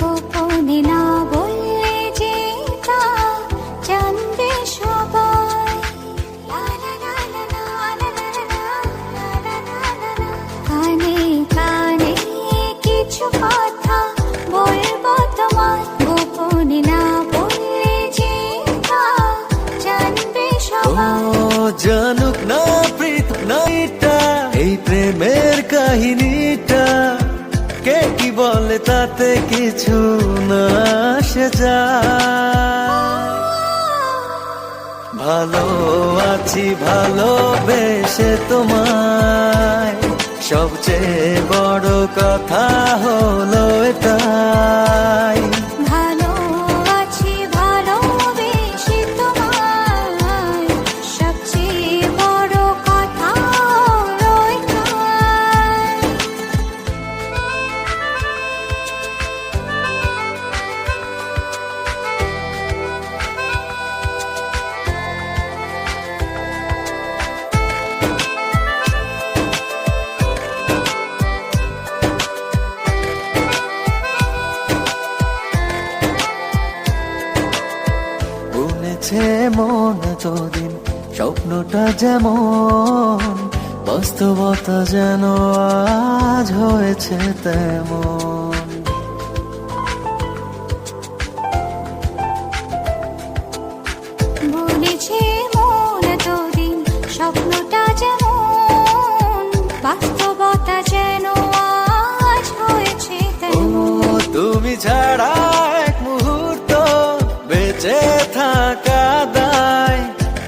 গোপনে না বললে যে তা জানবে সবাই। লা লা লা লা লা লা লা লা লা লা লা লা। কানে কানে কিছু কথা বলবো তোমায়, গোপনে না বললে যে তা জানবে সবাই। ও জানুক না প্রীত নাইটা এই প্রেমের কাহিনীটা, কে কি বলে তাতে কিছু না আসে যায়। ভালো আছি ভালোবেসে তোমায়, সবচেয়ে বড় কথা হলো এটাই। ভালো আছি ভালোবেসে তোমায়, সবচেয়ে বড় কথা হলো এটাই। বুনেছে মন এতদিন স্বপ্নটা যেমন, বাস্তবতা যেন আজ হয়েছে তেমন। বুনেছে মন এতদিন স্বপ্নটা যেমন, বাস্তবতা যেন আজ হয়েছে ও তেমন। তুমি ছাড়া এক মুহূর্ত বেঁচে থাকা দায়,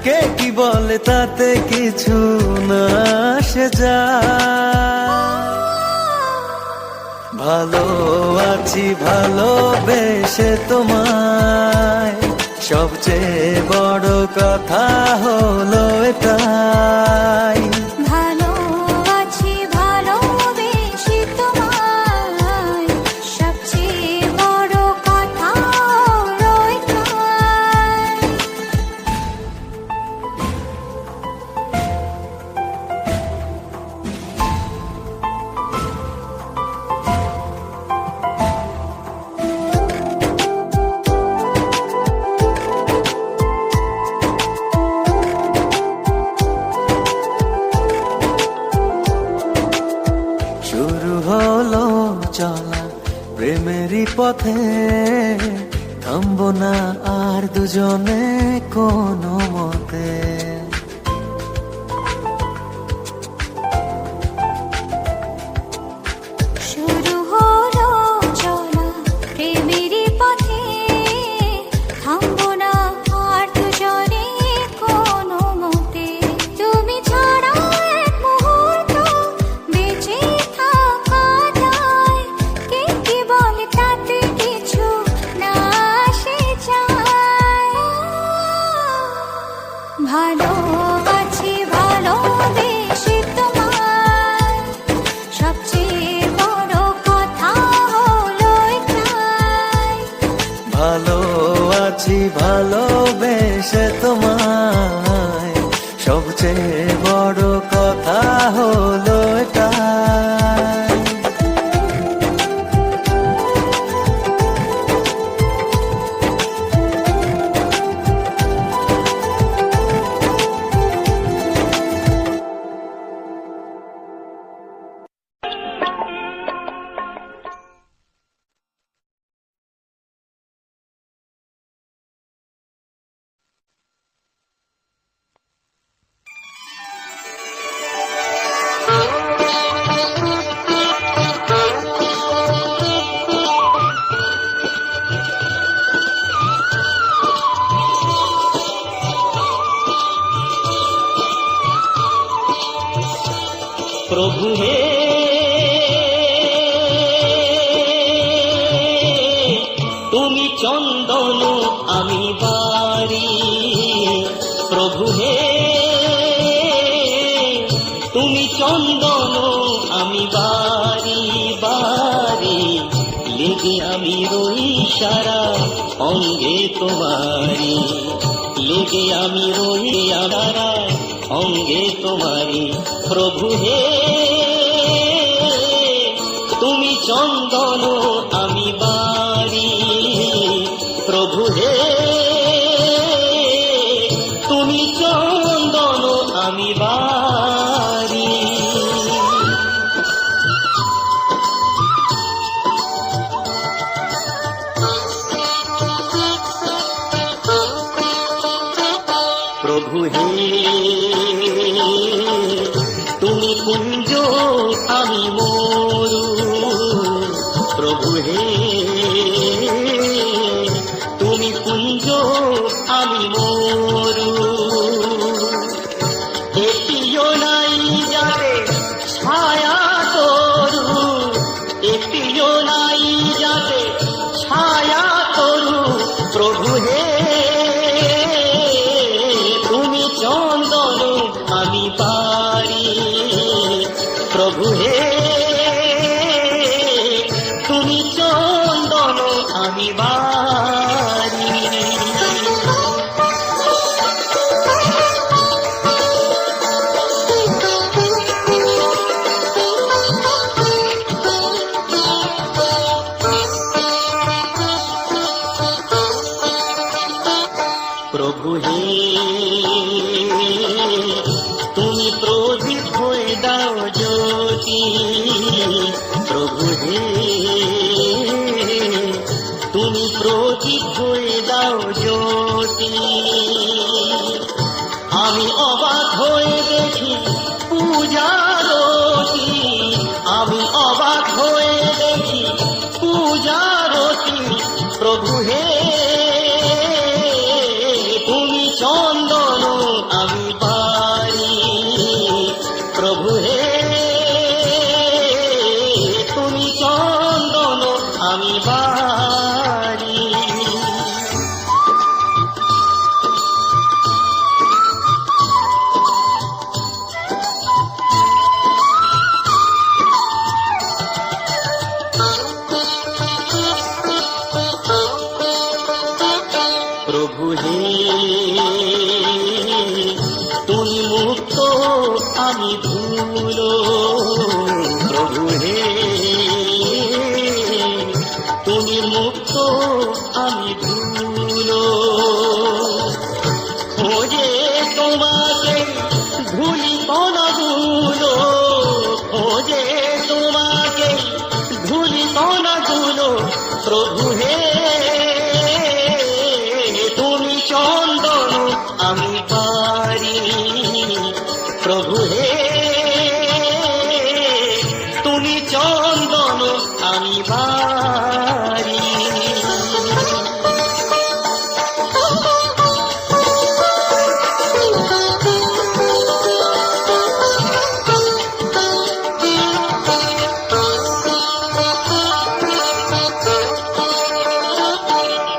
কে কি বলে তাতে কিছু না আসে যায়। ভালো আছি ভালোবেসে তোমায়, সবচেয়ে বড় কথা হলো এটাই। ভালো আছি ভালোবেসে তোমায়, সবচেয়ে বড় কথা হলো এটাই। শুরু হলো চলা প্রেমেরই পথে, থামবো না আর দুজনে কোনো মতে। শুরু হলো চলা প্রেমেরই পথে, থামবো না আর দুজনে কোনো মতে। তুমি ছাড়া এক মুহূর্ত বেঁচে থাকা দায়, কে কি বলে তাতে কিছু না আসে যায়। ভালো আছি ভালোবেসে তোমায়, সবচেয়ে বড় কথা হলো এটাই। ভালো আছি ভালোবেসে তোমায়, সবচেয়ে বড় কথা হলো এটাই। প্রভু হে তুমি চন্দন আমি বাড়ি, প্রভু হে তুমি চন্দন আমি বাড়ি বাড়ি, লেগে আমি রই সারা অঙ্গে তোমারি, লেগে আমি রই সারা অঙ্গে তোমারি। প্রভু হে তুমি চন্দন আমি বাড়ি। প্রভু হে তুমি কুঞ্জ আমি মরু, প্রভু হে তুমি কুঞ্জ আমি মরু। একটিও নাই যাবে ছায়া তরু, একটিও নাই যাবে ছায়া তরু, প্রভু হে তুমি চন্দন আমি পারি, প্রভু হে তুমি চন্দন আমি বারি। প্রভু হে তুমি প্রদীপ হয়ে দাও জ্যোতি, প্রভু হে তুমি প্রদীপ হয়ে দাও জ্যোতি। আমি অবাক হয়ে দেখি পূজারতি, আমি অবাক হয়ে দেখি পূজারতি, প্রভু হে তুমি চন্দন আমি পারি, প্রভু হে তুমি চন্দন আমি বারি। প্রভু হে তুমি মুক্ত আমি ধুলো, প্রভু হে তুমি মুক্ত আমি ধুলো। খোঁজে তোমাকে ধুলি কণাগুলো, খোঁজে তোমাকে ধুলি কণাগুলো, প্রভু হে তুমি চন্দন আমি পারি, প্রভু হে তুমি চন্দন আমি বারি।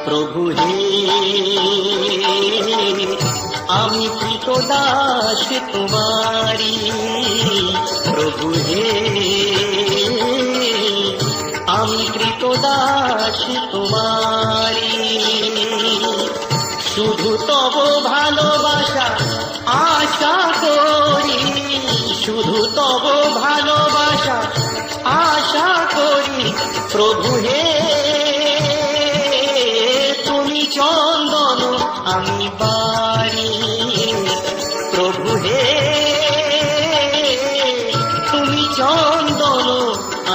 প্রভু হে আমি কৃতদাস তোমারি, প্রভু হে আমি কৃতদাস তোমারি। শুধু তব ভালোবাসা আশা করি, শুধু তব ভালোবাসা আশা করি, প্রভু হে তুমি চন্দন আমি বারি, প্রভু হে তুমি চন্দন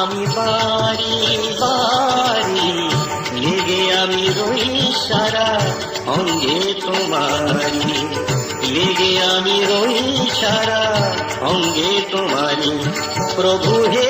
আমি বারি বারি। লেগে আমি রই সারা অঙ্গে তোমারি, লেগে আমি রই সারা অঙ্গে তোমারি, প্রভু হে